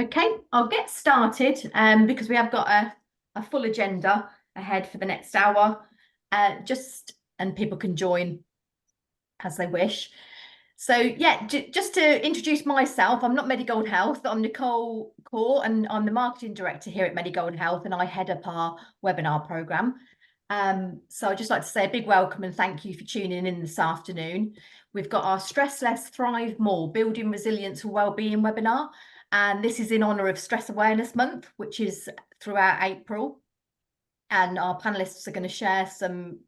Okay, I'll get started because we have got a full agenda ahead for the next hour, and people can join as they wish. So yeah, just to introduce myself, I'm not Medigold Health, I'm Nicole Core and I'm the marketing director here at Medigold Health and I head up our webinar programme. So I'd just like to say a big welcome and thank you for tuning in this afternoon. We've got our Stress Less, Thrive More, Building Resilience for Wellbeing webinar. And this is in honour of Stress Awareness Month, which is throughout April. And our panellists are going to share some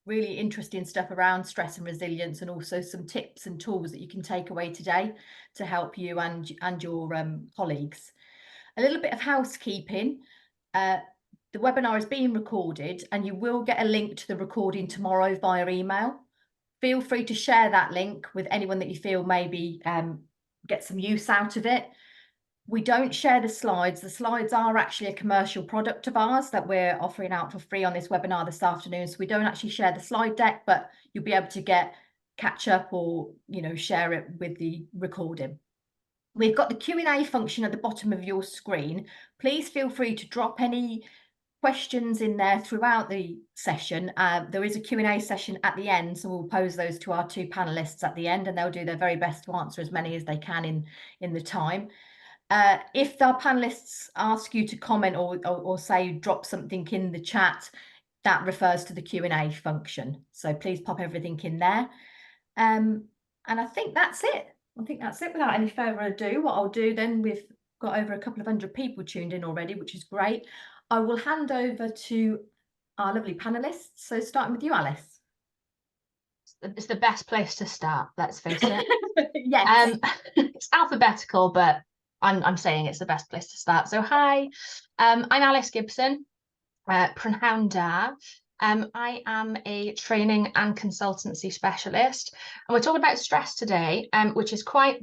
really interesting stuff around stress and resilience and also some tips and tools that you can take away today to help you and your colleagues. A little bit of housekeeping. The webinar is being recorded and you will get a link to the recording tomorrow via email. Feel free to share that link with anyone that you feel maybe get some use out of it. We don't share the slides. The slides are actually a commercial product of ours that we're offering out for free on this webinar this afternoon. So we don't actually share the slide deck, but you'll be able to catch up or, share it with the recording. We've got the Q&A function at the bottom of your screen. Please feel free to drop any questions in there throughout the session. There is a Q&A session at the end, so we'll pose those to our two panelists at the end and they'll do their very best to answer as many as they can in the time. If our panelists ask you to comment or say drop something in the chat, that refers to the Q&A function. So please pop everything in there. And I think that's it. Without any further ado. What I'll do then, we've got over a couple of hundred people tuned in already, which is great. I will hand over to our lovely panelists. So starting with you, Alice. It's the best place to start, let's face it. Yes. It's alphabetical, but I'm saying it's the best place to start. So hi, I'm Alice Gibson, Prynhawn Da. I am a training and consultancy specialist, and we're talking about stress today, which is quite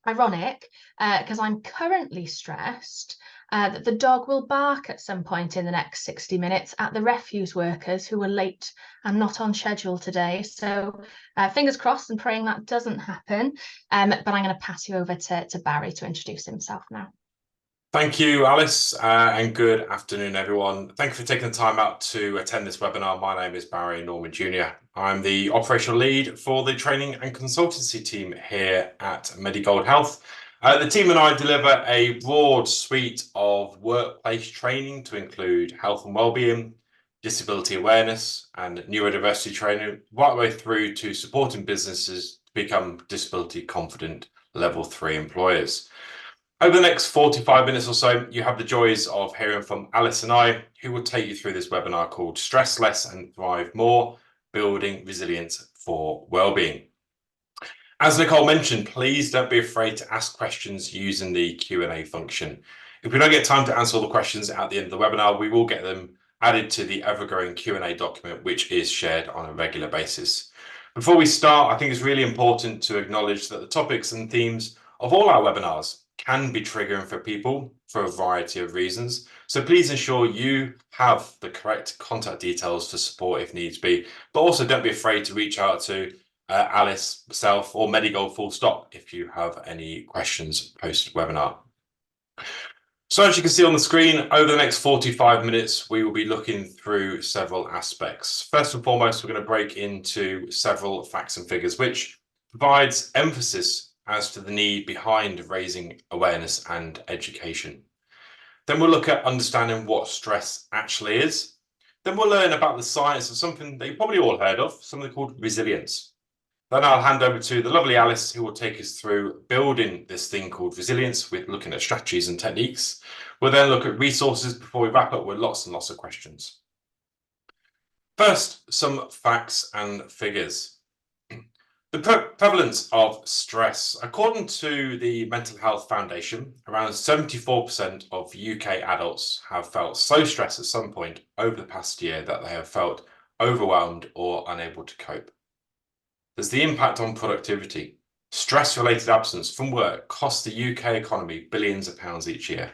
ironic because I'm currently stressed that the dog will bark at some point in the next 60 minutes at the refuse workers who were late and not on schedule today. So fingers crossed and praying that doesn't happen. But I'm going to pass you over to Barry to introduce himself now. Thank you, Alice, and good afternoon, everyone. Thank you for taking the time out to attend this webinar. My name is Barry Norman Jr. I'm the operational lead for the training and consultancy team here at Medigold Health. The team and I deliver a broad suite of workplace training to include health and wellbeing, disability awareness, and neurodiversity training, right the way through to supporting businesses to become disability confident level 3 employers. Over the next 45 minutes or so, you have the joys of hearing from Alice and I, who will take you through this webinar called Stress Less and Thrive More, Building Resilience for Wellbeing. As Nicole mentioned, please don't be afraid to ask questions using the Q&A function. If we don't get time to answer all the questions at the end of the webinar, we will get them added to the ever-growing Q&A document, which is shared on a regular basis. Before we start, I think it's really important to acknowledge that the topics and themes of all our webinars can be triggering for people for a variety of reasons. So please ensure you have the correct contact details for support if needs be, but also don't be afraid to reach out to Alice, myself, or Medigold full stop if you have any questions post-webinar. So as you can see on the screen, over the next 45 minutes, we will be looking through several aspects. First and foremost, we're going to break into several facts and figures, which provides emphasis as to the need behind raising awareness and education. Then we'll look at understanding what stress actually is. Then we'll learn about the science of something that you probably all heard of, something called resilience. Then I'll hand over to the lovely Alice, who will take us through building this thing called resilience with looking at strategies and techniques. We'll then look at resources before we wrap up with lots and lots of questions. First, some facts and figures. The prevalence of stress. According to the Mental Health Foundation, around 74% of UK adults have felt so stressed at some point over the past year that they have felt overwhelmed or unable to cope. There's the impact on productivity. Stress-related absence from work costs the UK economy billions of pounds each year.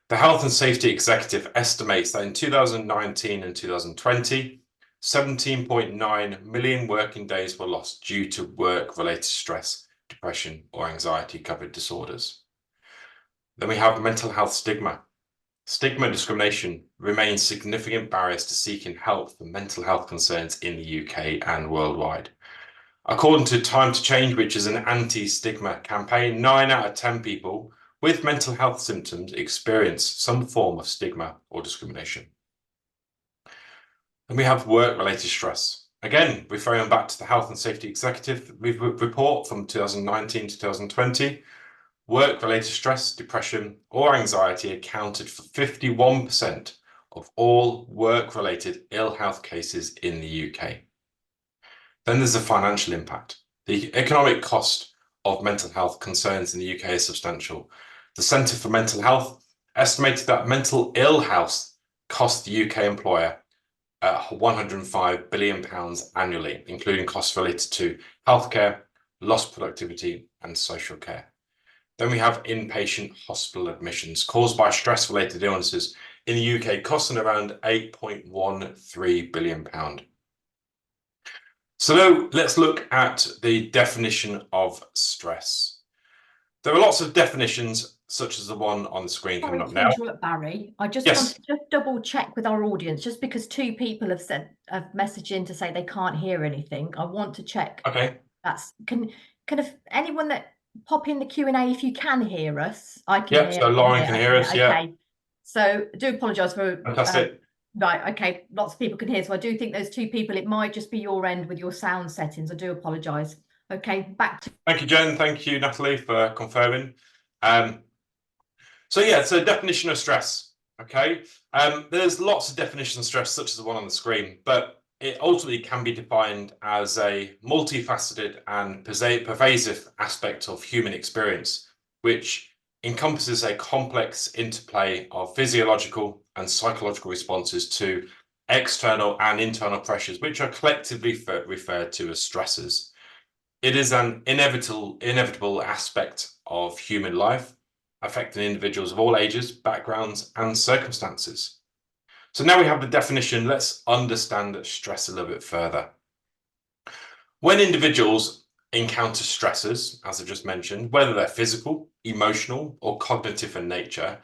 The Health and Safety Executive estimates that in 2019 and 2020, 17.9 million working days were lost due to work-related stress, depression, or anxiety-covered disorders. Then we have mental health stigma. Stigma and discrimination remain significant barriers to seeking help for mental health concerns in the UK and worldwide. According to Time to Change, which is an anti-stigma campaign, 9 out of 10 people with mental health symptoms experience some form of stigma or discrimination. And we have work-related stress. Again, referring back to the Health and Safety Executive report from 2019 to 2020, work-related stress, depression, or anxiety accounted for 51% of all work-related ill health cases in the UK. Then there's the financial impact. The economic cost of mental health concerns in the UK is substantial. The Centre for Mental Health estimated that mental ill health cost the UK employer £105 billion annually, including costs related to healthcare, lost productivity, and social care. Then we have inpatient hospital admissions caused by stress-related illnesses in the UK, costing around £8.13 billion. So let's look at the definition of stress. There are lots of definitions, such as the one on the screen coming up now. Interrupt, Barry. I just want to just double check with our audience, just because 2 people have messaged in to say they can't hear anything. I want to check. Okay. That's can if anyone that pop in the Q&A if you can hear us. I can hear. So Lauren can hear us. Okay. Yeah. So I do apologise for. Fantastic. Right. Okay. Lots of people can hear. So I do think those 2 people. It might just be your end with your sound settings. I do apologise. Okay. Back to. Thank you, Jen. Thank you, Natalie, for confirming. So definition of stress. Okay. There's lots of definitions of stress, such as the one on the screen, but it ultimately can be defined as a multifaceted and pervasive aspect of human experience, which encompasses a complex interplay of physiological and psychological responses to external and internal pressures, which are collectively referred to as stressors. It is an inevitable aspect of human life, affecting individuals of all ages, backgrounds, and circumstances. So now we have the definition. Let's understand stress a little bit further. When individuals encounter stressors, as I just mentioned, whether they're physical, emotional, or cognitive in nature,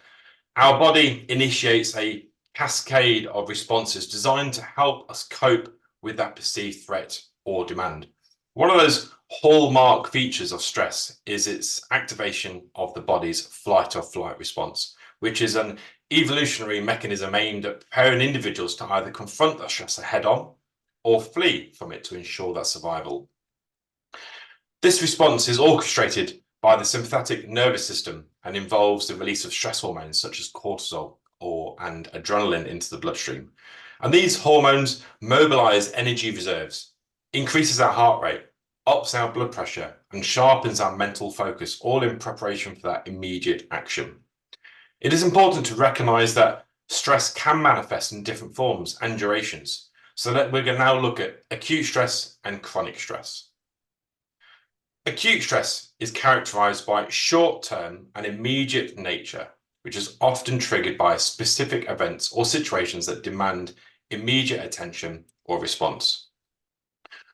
our body initiates a cascade of responses designed to help us cope with that perceived threat or demand. One of those hallmark features of stress is its activation of the body's flight or flight response, which is an evolutionary mechanism aimed at preparing individuals to either confront the stressor head-on or flee from it to ensure their survival. This response is orchestrated by the sympathetic nervous system and involves the release of stress hormones such as cortisol and adrenaline into the bloodstream. And these hormones mobilize energy reserves, increases our heart rate, ups our blood pressure, and sharpens our mental focus, all in preparation for that immediate action. It is important to recognize that stress can manifest in different forms and durations. So we're going to now look at acute stress and chronic stress. Acute stress is characterized by short-term and immediate nature, which is often triggered by specific events or situations that demand immediate attention or response.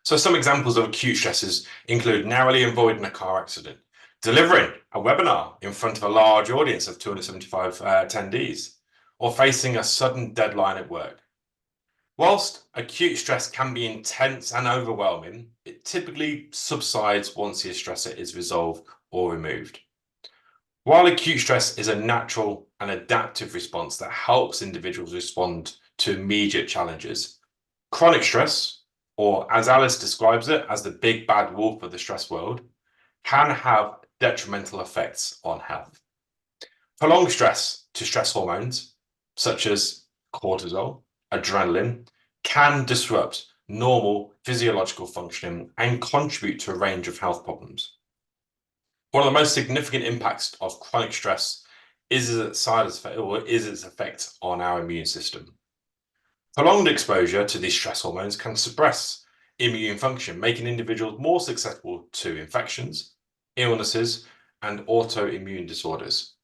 So some examples of acute stresses include narrowly avoiding a car accident, delivering a webinar in front of a large audience of 275 attendees, or facing a sudden deadline at work. Whilst acute stress can be intense and overwhelming, it typically subsides once the stressor is resolved or removed. While acute stress is a natural and adaptive response that helps individuals respond to immediate challenges, chronic stress, or as Alice describes it as the big bad wolf of the stress world, can have detrimental effects on health. Prolonged stress to stress hormones, such as cortisol, adrenaline, can disrupt normal physiological functioning and contribute to a range of health problems. One of the most significant impacts of chronic stress is its effect on our immune system. Prolonged exposure to these stress hormones can suppress immune function, making individuals more susceptible to infections, illnesses, and autoimmune disorders.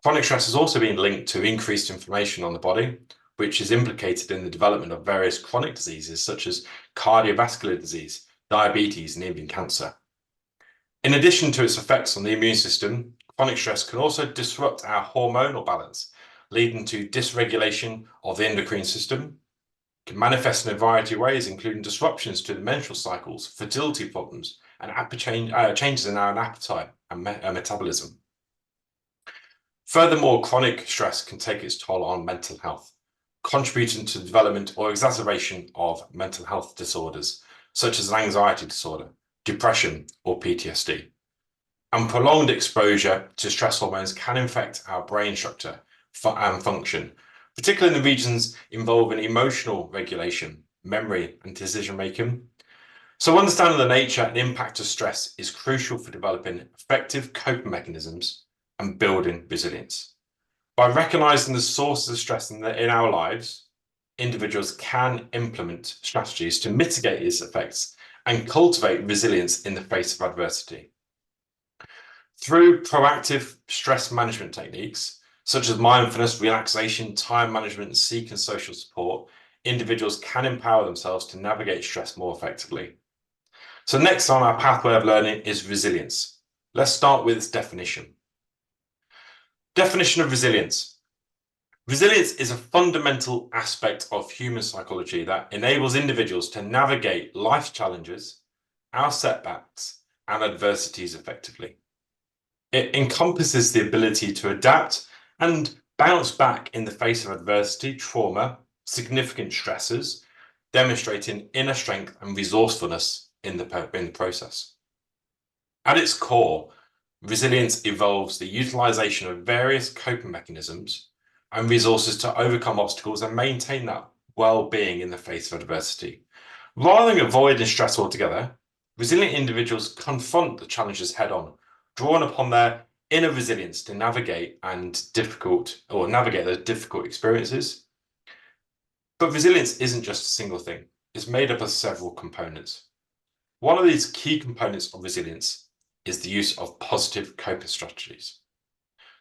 Chronic stress has also been linked to increased inflammation on the body, which is implicated in the development of various chronic diseases such as cardiovascular disease, diabetes, and even cancer. In addition to its effects on the immune system, chronic stress can also disrupt our hormonal balance, leading to dysregulation of the endocrine system. It can manifest in a variety of ways, including disruptions to the menstrual cycles, fertility problems, and changes in our appetite and metabolism. Furthermore, chronic stress can take its toll on mental health, contributing to the development or exacerbation of mental health disorders, such as an anxiety disorder, depression, or PTSD. And prolonged exposure to stress hormones can affect our brain structure and function, particularly in the regions involving emotional regulation, memory, and decision-making. So understanding the nature and impact of stress is crucial for developing effective coping mechanisms and building resilience. By recognizing the sources of stress in our lives, individuals can implement strategies to mitigate its effects and cultivate resilience in the face of adversity. Through proactive stress management techniques, such as mindfulness, relaxation, time management, and seeking social support, individuals can empower themselves to navigate stress more effectively. So next on our pathway of learning is resilience. Let's start with its definition. Definition of resilience. Resilience is a fundamental aspect of human psychology that enables individuals to navigate life's challenges, our setbacks, and adversities effectively. It encompasses the ability to adapt and bounce back in the face of adversity, trauma, significant stresses, demonstrating inner strength and resourcefulness in the process. At its core, resilience involves the utilization of various coping mechanisms and resources to overcome obstacles and maintain that well-being in the face of adversity. Rather than avoiding stress altogether, resilient individuals confront the challenges head-on, drawing upon their inner resilience to navigate those difficult experiences. But resilience isn't just a single thing. It's made up of several components. One of these key components of resilience is the use of positive coping strategies.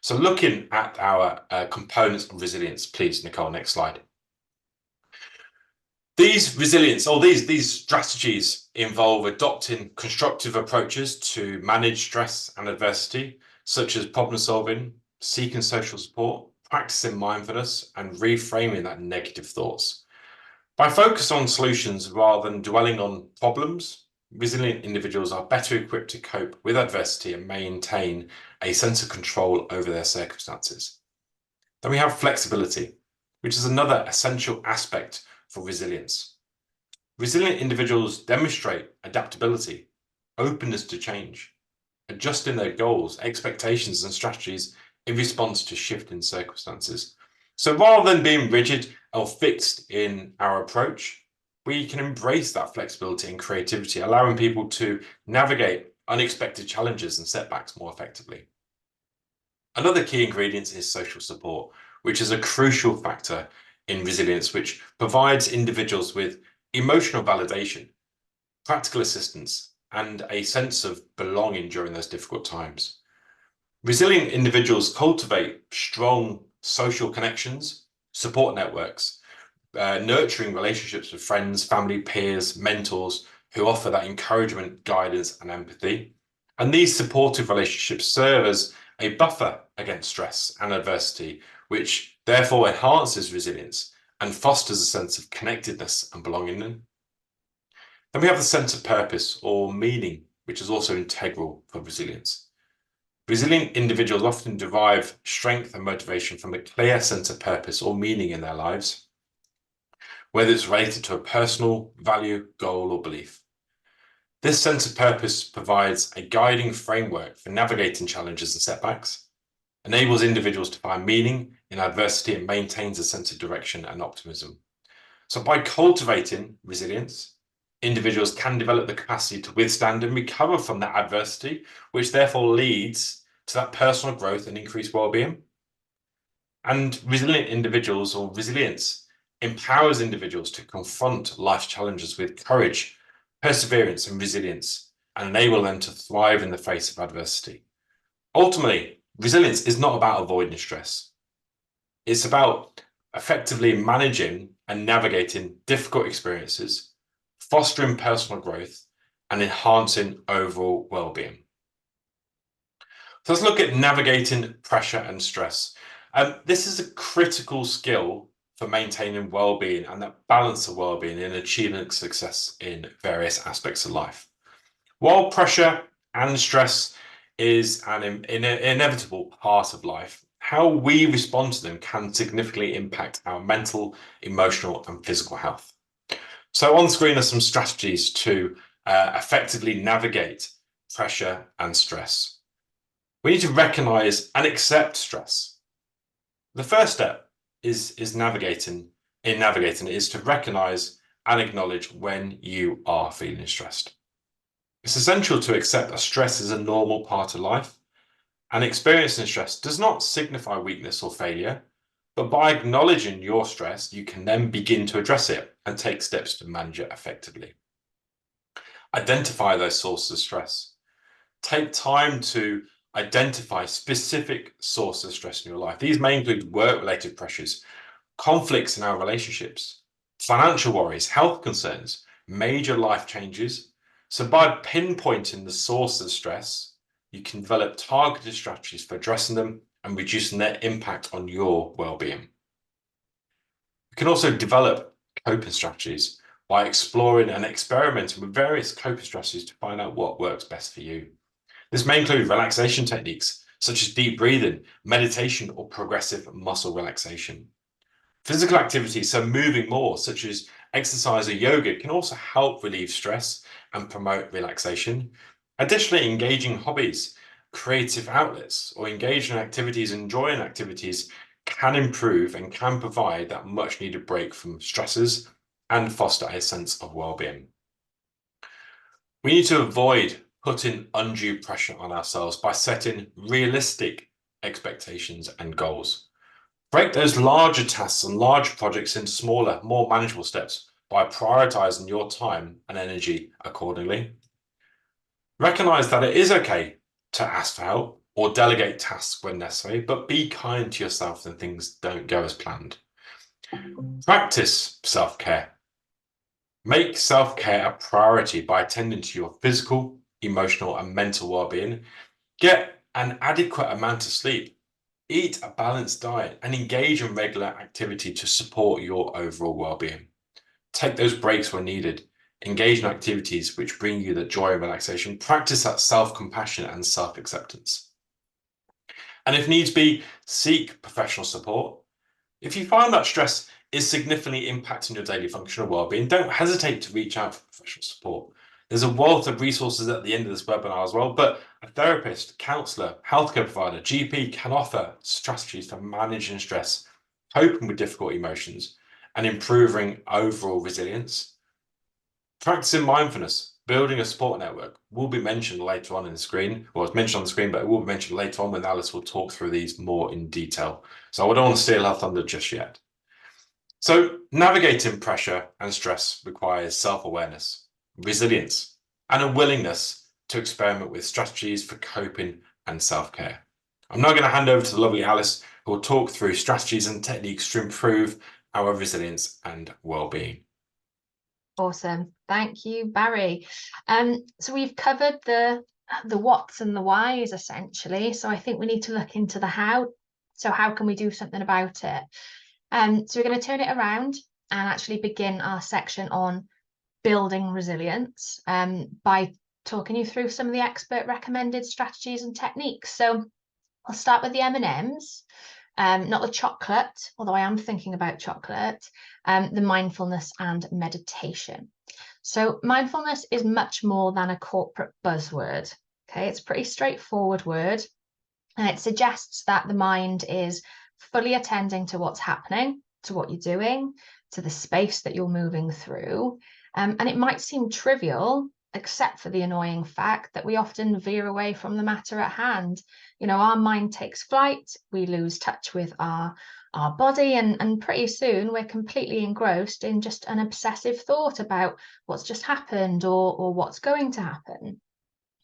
So looking at our components of resilience, please, Nicole, next slide. These strategies involve adopting constructive approaches to manage stress and adversity, such as problem solving, seeking social support, practicing mindfulness, and reframing that negative thoughts. By focusing on solutions rather than dwelling on problems, resilient individuals are better equipped to cope with adversity and maintain a sense of control over their circumstances. Then we have flexibility, which is another essential aspect for resilience. Resilient individuals demonstrate adaptability, openness to change, adjusting their goals, expectations, and strategies in response to shifting circumstances. So rather than being rigid or fixed in our approach, we can embrace that flexibility and creativity, allowing people to navigate unexpected challenges and setbacks more effectively. Another key ingredient is social support, which is a crucial factor in resilience, which provides individuals with emotional validation, practical assistance, and a sense of belonging during those difficult times. Resilient individuals cultivate strong social connections, support networks, nurturing relationships with friends, family, peers, mentors who offer that encouragement, guidance, and empathy. And these supportive relationships serve as a buffer against stress and adversity, which therefore enhances resilience and fosters a sense of connectedness and belonging. Then we have the sense of purpose or meaning, which is also integral for resilience. Resilient individuals often derive strength and motivation from a clear sense of purpose or meaning in their lives, whether it's related to a personal value, goal, or belief. This sense of purpose provides a guiding framework for navigating challenges and setbacks, enables individuals to find meaning in adversity, and maintains a sense of direction and optimism. So by cultivating resilience, individuals can develop the capacity to withstand and recover from that adversity, which therefore leads to that personal growth and increased well-being. And resilient individuals, or resilience, empowers individuals to confront life's challenges with courage, perseverance, and resilience, and enable them to thrive in the face of adversity. Ultimately, resilience is not about avoiding stress. It's about effectively managing and navigating difficult experiences, fostering personal growth, and enhancing overall well-being. So let's look at navigating pressure and stress. This is a critical skill for maintaining well-being and that balance of well-being in achieving success in various aspects of life. While pressure and stress is an inevitable part of life, how we respond to them can significantly impact our mental, emotional, and physical health. So on screen are some strategies to effectively navigate pressure and stress. We need to recognize and accept stress. The first step is navigating is to recognize and acknowledge when you are feeling stressed. It's essential to accept that stress is a normal part of life, and experiencing stress does not signify weakness or failure, but by acknowledging your stress, you can then begin to address it and take steps to manage it effectively. Identify those sources of stress. Take time to identify specific sources of stress in your life. These may include work-related pressures, conflicts in our relationships, financial worries, health concerns, major life changes. So by pinpointing the source of stress, you can develop targeted strategies for addressing them and reducing their impact on your well-being. You can also develop coping strategies by exploring and experimenting with various coping strategies to find out what works best for you. This may include relaxation techniques such as deep breathing, meditation, or progressive muscle relaxation. Physical activities, so moving more, such as exercise or yoga, can also help relieve stress and promote relaxation. Additionally, engaging hobbies, creative outlets, or engaging in activities, enjoying activities can improve and can provide that much needed break from stresses and foster a sense of well-being. We need to avoid putting undue pressure on ourselves by setting realistic expectations and goals. Break those larger tasks and larger projects into smaller, more manageable steps by prioritizing your time and energy accordingly. Recognize that it is okay to ask for help or delegate tasks when necessary, but be kind to yourself when things don't go as planned. Practice self-care. Make self-care a priority by attending to your physical, emotional, and mental well-being. Get an adequate amount of sleep. Eat a balanced diet and engage in regular activity to support your overall well-being. Take those breaks when needed. Engage in activities which bring you the joy and relaxation. Practice that self-compassion and self-acceptance. And if needs be, seek professional support. If you find that stress is significantly impacting your daily functional well-being, don't hesitate to reach out for professional support. There's a wealth of resources at the end of this webinar as well, but a therapist, counsellor, healthcare provider, GP can offer strategies for managing stress, coping with difficult emotions, and improving overall resilience. Practicing mindfulness, building a support network will be mentioned later on in the screen. Well, it's mentioned on the screen, but it will be mentioned later on when Alice will talk through these more in detail. So I don't want to steal her thunder just yet. So navigating pressure and stress requires self-awareness, resilience, and a willingness to experiment with strategies for coping and self-care. I'm now going to hand over to the lovely Alice, who will talk through strategies and techniques to improve our resilience and well-being. Awesome. Thank you, Barry. So we've covered the whats and the whys essentially. So I think we need to look into the how. So how can we do something about it? So we're going to turn it around and actually begin our section on building resilience by talking you through some of the expert recommended strategies and techniques. So I'll start with the M&Ms, not the chocolate, although I am thinking about chocolate, the mindfulness and meditation. So mindfulness is much more than a corporate buzzword. Okay, it's a pretty straightforward word, and it suggests that the mind is fully attending to what's happening, to what you're doing, to the space that you're moving through. And it might seem trivial, except for the annoying fact that we often veer away from the matter at hand. You know, our mind takes flight, we lose touch with our body, and pretty soon we're completely engrossed in just an obsessive thought about what's just happened or what's going to happen.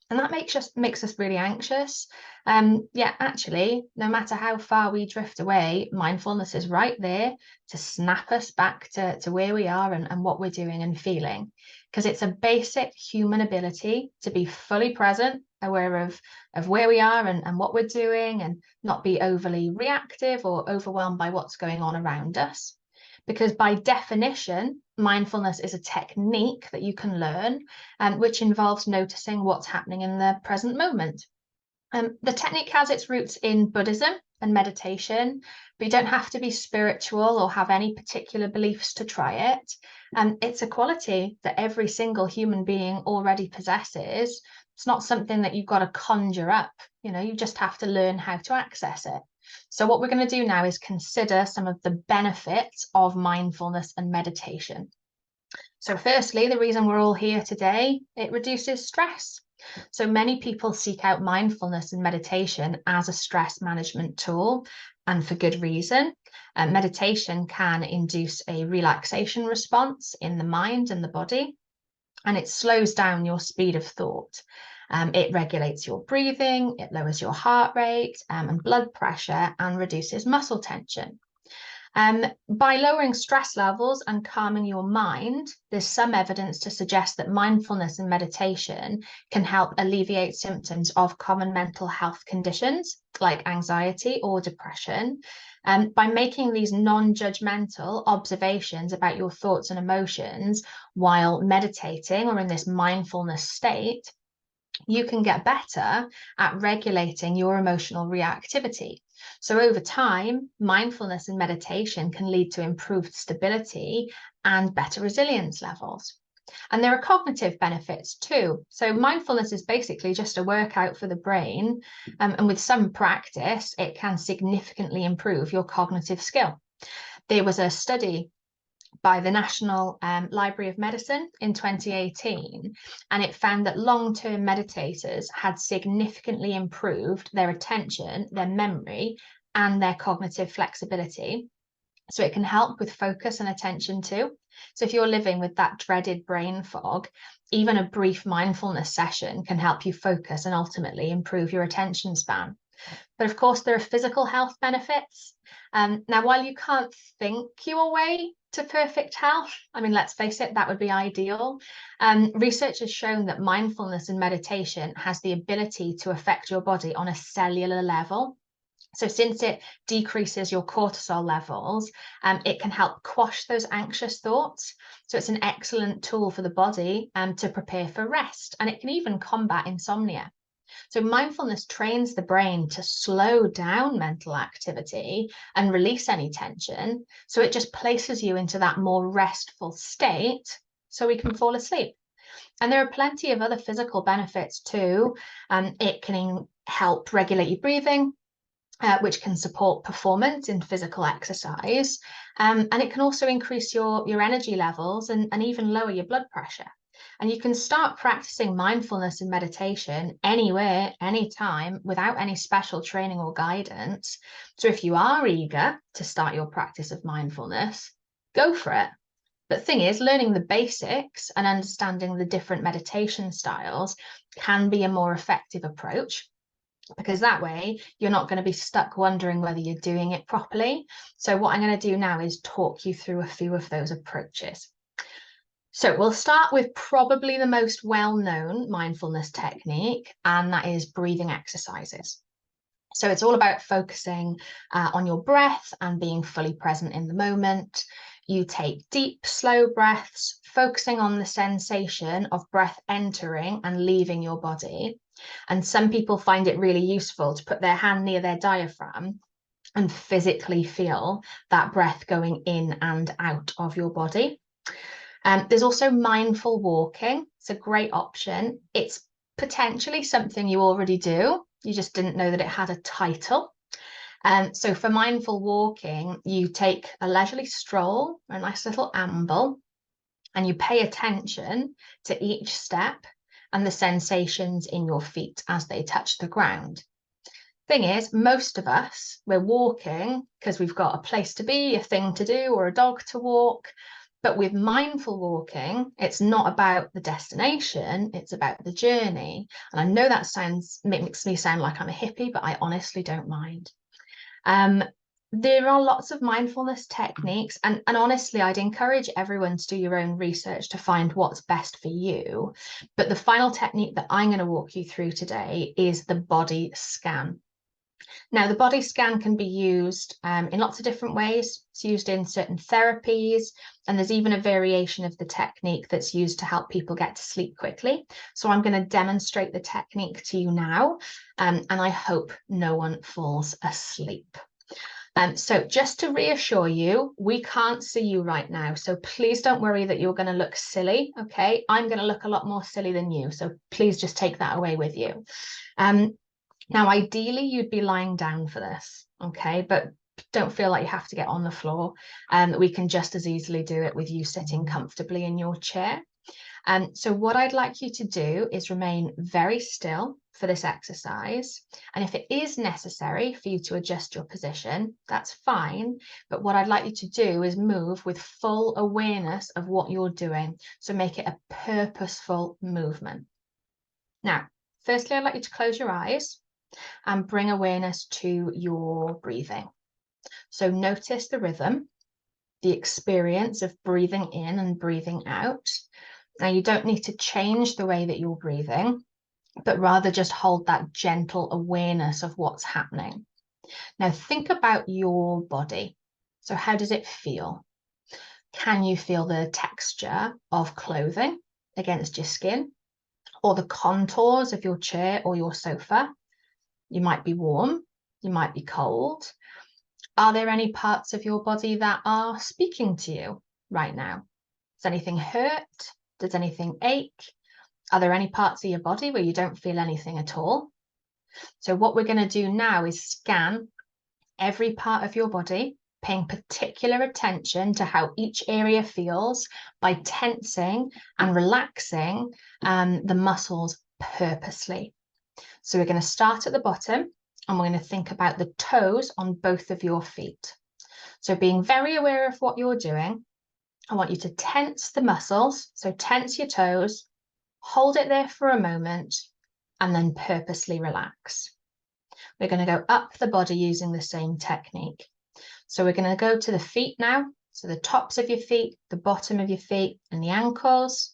And that makes us really anxious. Yeah, actually, no matter how far we drift away, mindfulness is right there to snap us back to where we are and what we're doing and feeling. Because it's a basic human ability to be fully present aware of where we are and what we're doing, and not be overly reactive or overwhelmed by what's going on around us. Because by definition, mindfulness is a technique that you can learn, which involves noticing what's happening in the present moment. The technique has its roots in Buddhism and meditation, but you don't have to be spiritual or have any particular beliefs to try it. It's a quality that every single human being already possesses. It's not something that you've got to conjure up, you just have to learn how to access it. So what we're going to do now is consider some of the benefits of mindfulness and meditation. So firstly, the reason we're all here today, it reduces stress. So many people seek out mindfulness and meditation as a stress management tool, and for good reason. Meditation can induce a relaxation response in the mind and the body, and it slows down your speed of thought. It regulates your breathing, it lowers your heart rate and blood pressure, and reduces muscle tension. By lowering stress levels and calming your mind, there's some evidence to suggest that mindfulness and meditation can help alleviate symptoms of common mental health conditions like anxiety or depression. By making these non-judgmental observations about your thoughts and emotions while meditating or in this mindfulness state, you can get better at regulating your emotional reactivity. So over time, mindfulness and meditation can lead to improved stability and better resilience levels. And there are cognitive benefits too. So mindfulness is basically just a workout for the brain, and with some practice, it can significantly improve your cognitive skill. There was a study by the National Library of Medicine in 2018, and it found that long-term meditators had significantly improved their attention, their memory, and their cognitive flexibility. So it can help with focus and attention too. So if you're living with that dreaded brain fog, even a brief mindfulness session can help you focus and ultimately improve your attention span. But of course, there are physical health benefits. Now, while you can't think your way to perfect health, I mean, let's face it, that would be ideal. Research has shown that mindfulness and meditation has the ability to affect your body on a cellular level. So since it decreases your cortisol levels, it can help quash those anxious thoughts. So it's an excellent tool for the body to prepare for rest, and it can even combat insomnia. So mindfulness trains the brain to slow down mental activity and release any tension. So it just places you into that more restful state so we can fall asleep. And there are plenty of other physical benefits too. It can help regulate your breathing, which can support performance in physical exercise. And it can also increase your energy levels and even lower your blood pressure. And you can start practicing mindfulness and meditation anywhere, anytime, without any special training or guidance. So if you are eager to start your practice of mindfulness, go for it. But the thing is, learning the basics and understanding the different meditation styles can be a more effective approach, because that way you're not going to be stuck wondering whether you're doing it properly. So what I'm going to do now is talk you through a few of those approaches. So we'll start with probably the most well-known mindfulness technique, and that is breathing exercises. So it's all about focusing on your breath and being fully present in the moment. You take deep, slow breaths, focusing on the sensation of breath entering and leaving your body. And some people find it really useful to put their hand near their diaphragm and physically feel that breath going in and out of your body. There's also mindful walking. It's a great option. It's potentially something you already do. You just didn't know that it had a title. So for mindful walking, you take a leisurely stroll, a nice little amble, and you pay attention to each step and the sensations in your feet as they touch the ground. Thing is, most of us, we're walking because we've got a place to be, a thing to do, or a dog to walk. But with mindful walking, it's not about the destination, it's about the journey. And I know that makes me sound like I'm a hippie, but I honestly don't mind. There are lots of mindfulness techniques, and honestly, I'd encourage everyone to do your own research to find what's best for you. But the final technique that I'm going to walk you through today is the body scan. Now, the body scan can be used in lots of different ways. It's used in certain therapies, and there's even a variation of the technique that's used to help people get to sleep quickly. So I'm going to demonstrate the technique to you now, and I hope no one falls asleep. So just to reassure you, we can't see you right now. So please don't worry that you're going to look silly, okay? I'm going to look a lot more silly than you. So please just take that away with you. Now, ideally, you'd be lying down for this, okay? But don't feel like you have to get on the floor. We can just as easily do it with you sitting comfortably in your chair. So what I'd like you to do is remain very still for this exercise. And if it is necessary for you to adjust your position, that's fine. But what I'd like you to do is move with full awareness of what you're doing. So make it a purposeful movement. Now, firstly, I'd like you to close your eyes and bring awareness to your breathing. So notice the rhythm, the experience of breathing in and breathing out. Now, you don't need to change the way that you're breathing, but rather just hold that gentle awareness of what's happening. Now, think about your body. So how does it feel? Can you feel the texture of clothing against your skin, or the contours of your chair or your sofa? You might be warm, you might be cold. Are there any parts of your body that are speaking to you right now? Does anything hurt? Does anything ache? Are there any parts of your body where you don't feel anything at all? So what we're going to do now is scan every part of your body, paying particular attention to how each area feels by tensing and relaxing the muscles purposely. So we're going to start at the bottom, and we're going to think about the toes on both of your feet. So being very aware of what you're doing, I want you to tense the muscles. So tense your toes, hold it there for a moment, and then purposely relax. We're going to go up the body using the same technique. So we're going to go to the feet now. So the tops of your feet, the bottom of your feet, and the ankles.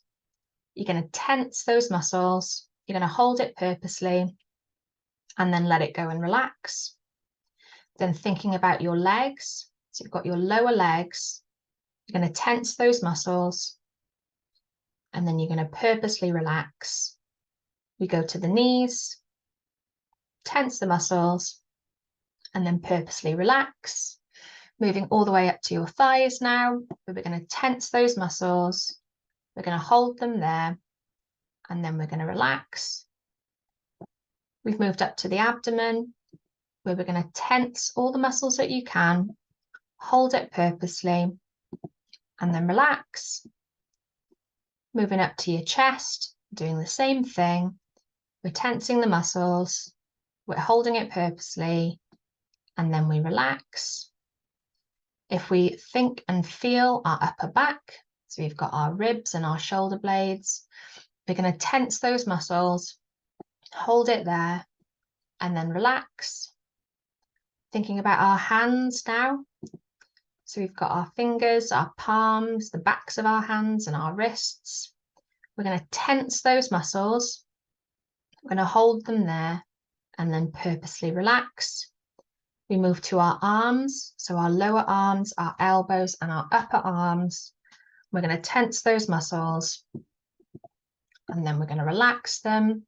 You're going to tense those muscles. You're going to hold it purposely, and then let it go and relax. Then thinking about your legs. So you've got your lower legs. You're going to tense those muscles, and then you're going to purposely relax. We go to the knees, tense the muscles, and then purposely relax. Moving all the way up to your thighs now. We're going to tense those muscles. We're going to hold them there, and then we're going to relax. We've moved up to the abdomen, where we're going to tense all the muscles that you can, hold it purposely, and then relax. Moving up to your chest, doing the same thing. We're tensing the muscles, we're holding it purposely, and then we relax. If we think and feel our upper back, so we've got our ribs and our shoulder blades, we're going to tense those muscles, hold it there, and then relax. Thinking about our hands now. So we've got our fingers, our palms, the backs of our hands, and our wrists. We're going to tense those muscles. We're going to hold them there and then purposely relax. We move to our arms. So our lower arms, our elbows, and our upper arms. We're going to tense those muscles, and then we're going to relax them.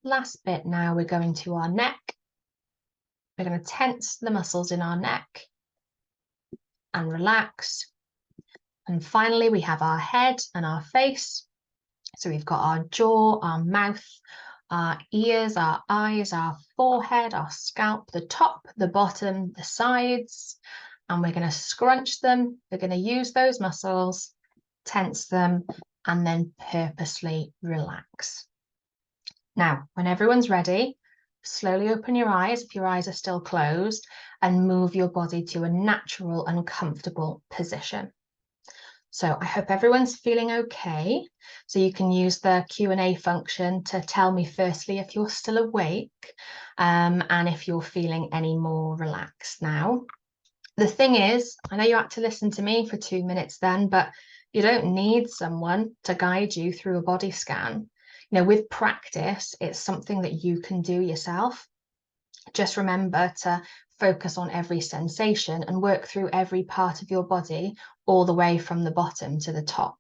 Last bit now, we're going to our neck. We're going to tense the muscles in our neck and relax. And finally, we have our head and our face. So we've got our jaw, our mouth, our ears, our eyes, our forehead, our scalp, the top, the bottom, the sides. And we're going to scrunch them. We're going to use those muscles, tense them, and then purposely relax. Now, when everyone's ready, slowly open your eyes if your eyes are still closed, and move your body to a natural and comfortable position. So I hope everyone's feeling okay. So you can use the Q&A function to tell me firstly if you're still awake, and if you're feeling any more relaxed now. The thing is, I know you had to listen to me for 2 minutes then, but you don't need someone to guide you through a body scan. You know, with practice, it's something that you can do yourself. Just remember to focus on every sensation and work through every part of your body, all the way from the bottom to the top.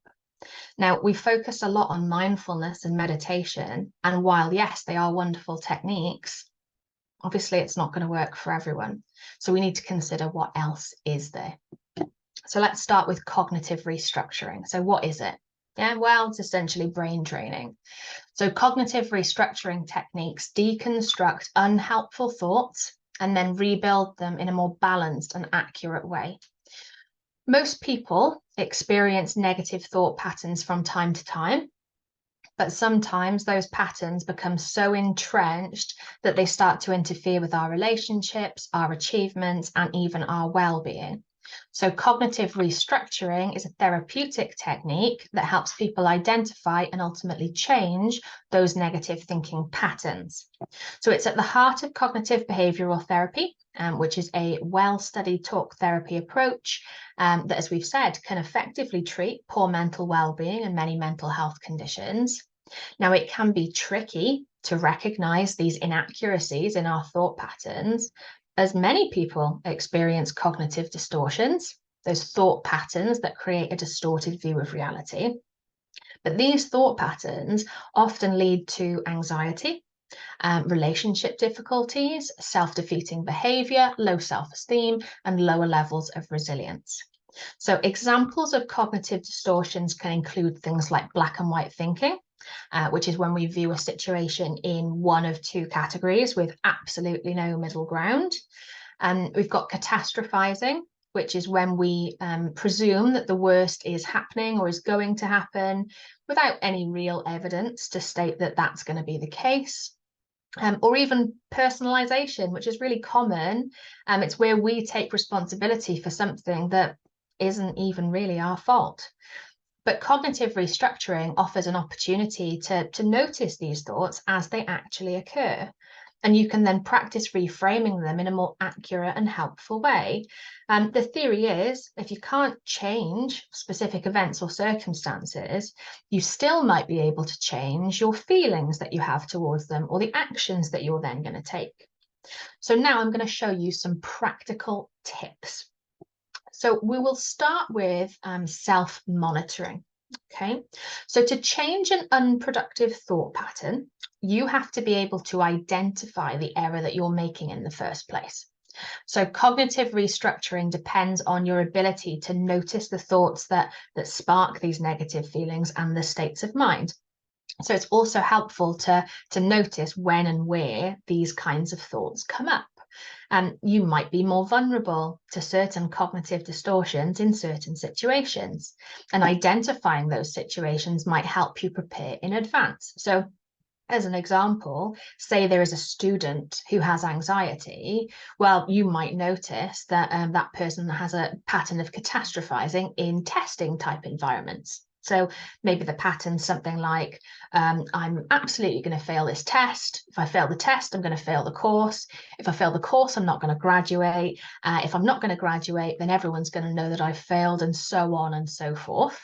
Now, we focus a lot on mindfulness and meditation, and while yes, they are wonderful techniques, obviously it's not going to work for everyone. So we need to consider what else is there. So let's start with cognitive restructuring. So what is it? Yeah, well, it's essentially brain training. So cognitive restructuring techniques deconstruct unhelpful thoughts and then rebuild them in a more balanced and accurate way. Most people experience negative thought patterns from time to time, but sometimes those patterns become so entrenched that they start to interfere with our relationships, our achievements, and even our well-being. So cognitive restructuring is a therapeutic technique that helps people identify and ultimately change those negative thinking patterns. So it's at the heart of cognitive behavioral therapy, which is a well-studied talk therapy approach that, as we've said, can effectively treat poor mental well-being and many mental health conditions. Now, it can be tricky to recognize these inaccuracies in our thought patterns, as many people experience cognitive distortions, those thought patterns that create a distorted view of reality. But these thought patterns often lead to anxiety, relationship difficulties, self-defeating behavior, low self-esteem, and lower levels of resilience. So examples of cognitive distortions can include things like black and white thinking, which is when we view a situation in one of two categories with absolutely no middle ground. We've got catastrophizing, which is when we presume that the worst is happening or is going to happen without any real evidence to state that that's going to be the case. Or even personalization, which is really common. It's where we take responsibility for something that isn't even really our fault. But cognitive restructuring offers an opportunity to notice these thoughts as they actually occur. And you can then practice reframing them in a more accurate and helpful way. The theory is, if you can't change specific events or circumstances, you still might be able to change your feelings that you have towards them or the actions that you're then going to take. So now I'm going to show you some practical tips. So we will start with self-monitoring. Okay, so to change an unproductive thought pattern, you have to be able to identify the error that you're making in the first place. So cognitive restructuring depends on your ability to notice the thoughts that spark these negative feelings and the states of mind. So it's also helpful to notice when and where these kinds of thoughts come up. You might be more vulnerable to certain cognitive distortions in certain situations, and identifying those situations might help you prepare in advance. So as an example, say there is a student who has anxiety, well, you might notice that that person has a pattern of catastrophizing in testing type environments. So maybe the pattern's something like, I'm absolutely going to fail this test. If I fail the test, I'm going to fail the course. If I fail the course, I'm not going to graduate. If I'm not going to graduate, then everyone's going to know that I've failed, and so on and so forth.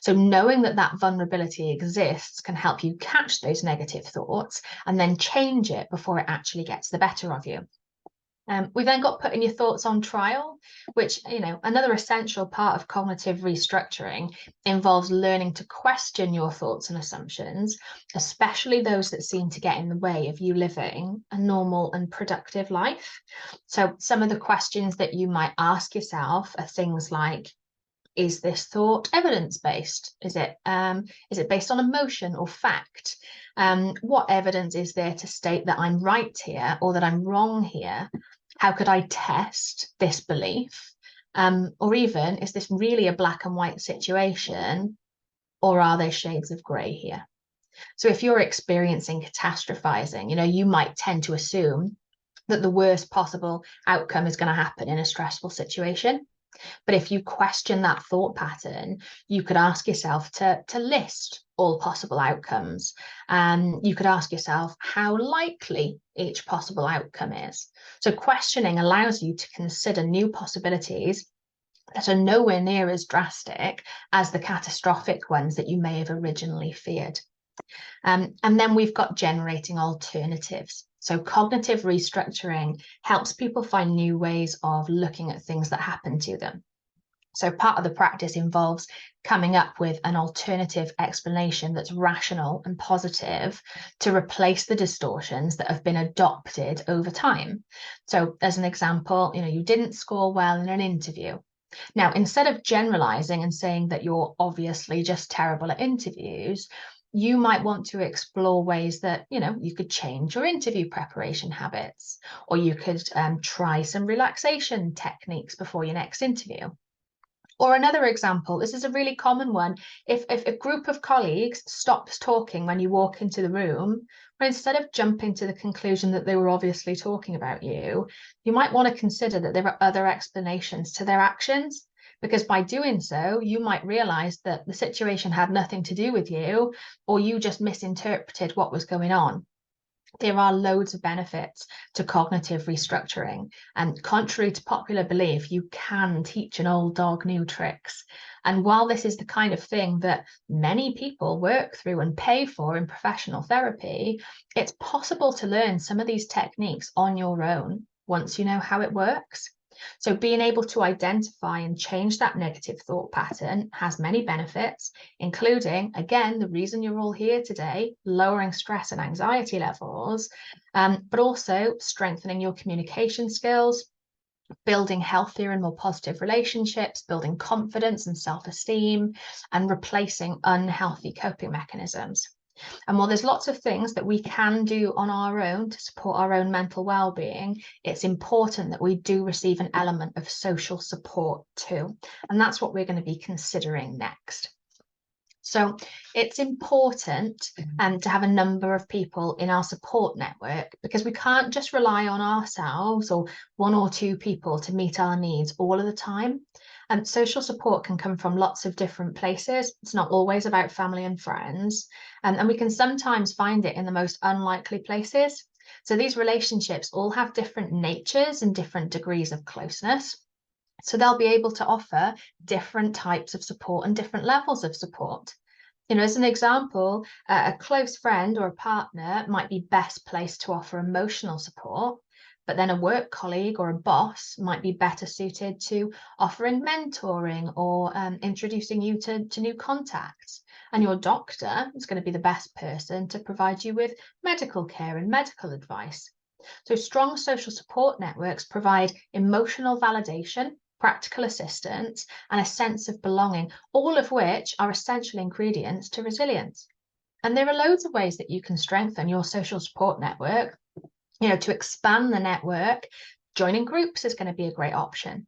So knowing that that vulnerability exists can help you catch those negative thoughts and then change it before it actually gets the better of you. We've then got putting your thoughts on trial, which, another essential part of cognitive restructuring involves learning to question your thoughts and assumptions, especially those that seem to get in the way of you living a normal and productive life. So some of the questions that you might ask yourself are things like, is this thought evidence-based? Is it based on emotion or fact? What evidence is there to state that I'm right here or that I'm wrong here? How could I test this belief? Or even, is this really a black and white situation, or are there shades of grey here? So if you're experiencing catastrophizing, you might tend to assume that the worst possible outcome is going to happen in a stressful situation. But if you question that thought pattern, you could ask yourself to list all possible outcomes. You could ask yourself how likely each possible outcome is. So questioning allows you to consider new possibilities that are nowhere near as drastic as the catastrophic ones that you may have originally feared. And then we've got generating alternatives. So cognitive restructuring helps people find new ways of looking at things that happen to them. So part of the practice involves coming up with an alternative explanation that's rational and positive to replace the distortions that have been adopted over time. So as an example, you didn't score well in an interview. Now, instead of generalizing and saying that you're obviously just terrible at interviews, you might want to explore ways that, you could change your interview preparation habits, or you could try some relaxation techniques before your next interview. Or another example, this is a really common one. If a group of colleagues stops talking when you walk into the room, but instead of jumping to the conclusion that they were obviously talking about you might want to consider that there are other explanations to their actions. Because by doing so, you might realize that the situation had nothing to do with you, or you just misinterpreted what was going on. There are loads of benefits to cognitive restructuring, and contrary to popular belief, you can teach an old dog new tricks. And while this is the kind of thing that many people work through and pay for in professional therapy, it's possible to learn some of these techniques on your own once you know how it works. So being able to identify and change that negative thought pattern has many benefits, including, again, the reason you're all here today, lowering stress and anxiety levels, but also strengthening your communication skills, building healthier and more positive relationships, building confidence and self-esteem, and replacing unhealthy coping mechanisms. And while there's lots of things that we can do on our own to support our own mental well-being, it's important that we do receive an element of social support too. And that's what we're going to be considering next. So it's important to have a number of people in our support network, because we can't just rely on ourselves or one or two people to meet our needs all of the time. And social support can come from lots of different places. It's not always about family and friends. And we can sometimes find it in the most unlikely places. So these relationships all have different natures and different degrees of closeness. So they'll be able to offer different types of support and different levels of support. As an example, a close friend or a partner might be best placed to offer emotional support, but then a work colleague or a boss might be better suited to offering mentoring or introducing you to new contacts. And your doctor is going to be the best person to provide you with medical care and medical advice. So strong social support networks provide emotional validation, practical assistance, and a sense of belonging, all of which are essential ingredients to resilience. And there are loads of ways that you can strengthen your social support network. To expand the network, joining groups is going to be a great option.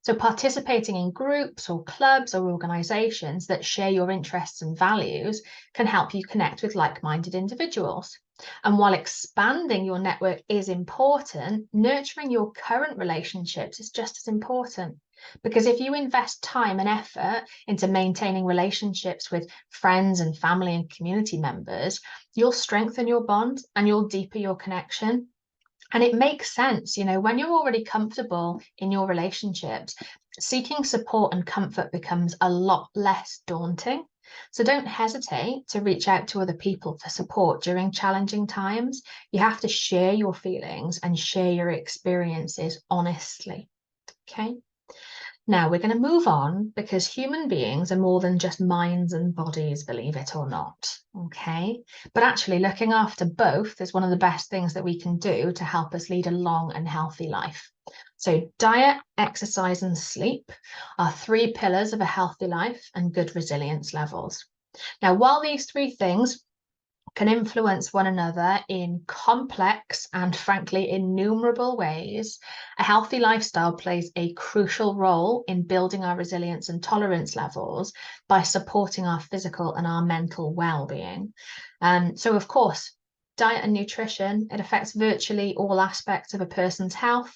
So participating in groups or clubs or organizations that share your interests and values can help you connect with like-minded individuals. And while expanding your network is important, nurturing your current relationships is just as important. Because if you invest time and effort into maintaining relationships with friends and family and community members, you'll strengthen your bond and you'll deepen your connection. And it makes sense, when you're already comfortable in your relationships, seeking support and comfort becomes a lot less daunting. So don't hesitate to reach out to other people for support during challenging times. You have to share your feelings and share your experiences honestly. Okay. Now we're going to move on, because human beings are more than just minds and bodies, believe it or not. Okay. But actually looking after both is one of the best things that we can do to help us lead a long and healthy life. So diet, exercise, and sleep are three pillars of a healthy life and good resilience levels. Now, while these three things can influence one another in complex and frankly innumerable ways, a healthy lifestyle plays a crucial role in building our resilience and tolerance levels by supporting our physical and our mental well-being. So of course, diet and nutrition, it affects virtually all aspects of a person's health.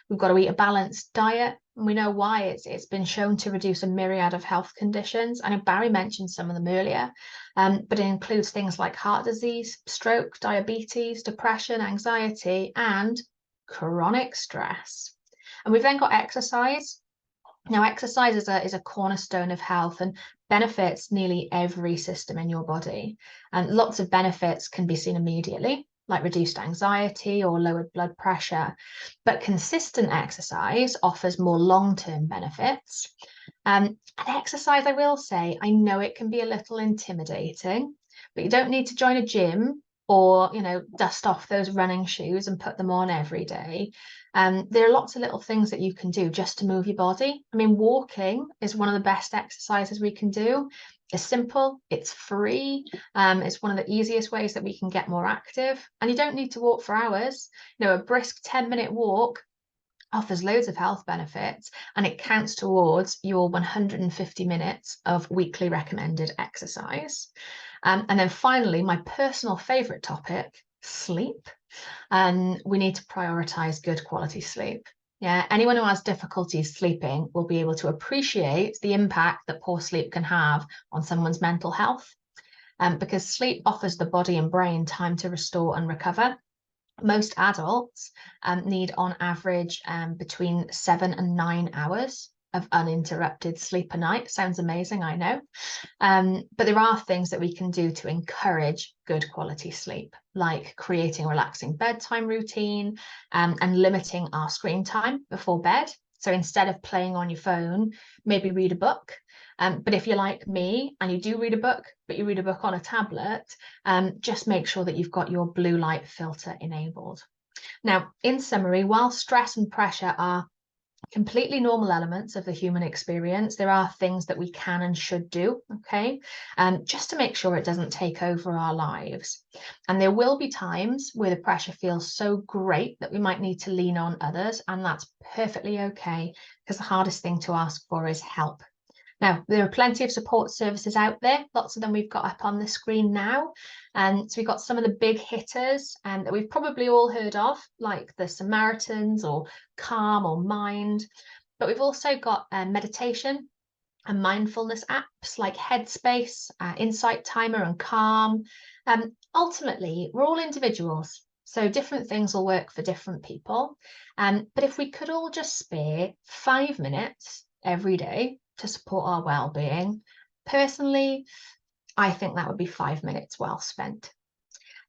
We've got to eat a balanced diet, And we know why. It's been shown to reduce a myriad of health conditions. I know Barry mentioned some of them earlier, but it includes things like heart disease, stroke, diabetes, depression, anxiety, and chronic stress. And we've then got exercise. Now, exercise is a cornerstone of health and benefits nearly every system in your body. And lots of benefits can be seen immediately, like reduced anxiety or lowered blood pressure. But consistent exercise offers more long-term benefits. And exercise, I will say, I know it can be a little intimidating, but you don't need to join a gym or, dust off those running shoes and put them on every day. There are lots of little things that you can do just to move your body. I mean, walking is one of the best exercises we can do. It's simple, it's free, it's one of the easiest ways that we can get more active, and you don't need to walk for hours. A brisk 10-minute walk offers loads of health benefits, and it counts towards your 150 minutes of weekly recommended exercise. And then finally, my personal favorite topic, sleep. We need to prioritize good quality sleep. Yeah, anyone who has difficulties sleeping will be able to appreciate the impact that poor sleep can have on someone's mental health, because sleep offers the body and brain time to restore and recover. Most adults need on average between 7 and 9 hours of uninterrupted sleep a night. Sounds amazing, I know. But there are things that we can do to encourage good quality sleep, like creating a relaxing bedtime routine and limiting our screen time before bed. So instead of playing on your phone, maybe read a book. But if you're like me and you do read a book, but you read a book on a tablet, just make sure that you've got your blue light filter enabled. Now, in summary, while stress and pressure are completely normal elements of the human experience, there are things that we can and should do, okay, just to make sure it doesn't take over our lives. And there will be times where the pressure feels so great that we might need to lean on others, and that's perfectly okay, because the hardest thing to ask for is help. Now, there are plenty of support services out there. Lots of them we've got up on the screen now. And so we've got some of the big hitters that we've probably all heard of, like the Samaritans or Calm or Mind. But we've also got meditation and mindfulness apps like Headspace, Insight Timer and Calm. Ultimately, we're all individuals, so different things will work for different people. But if we could all just spare 5 minutes every day to support our well-being, personally, I think that would be 5 minutes well spent.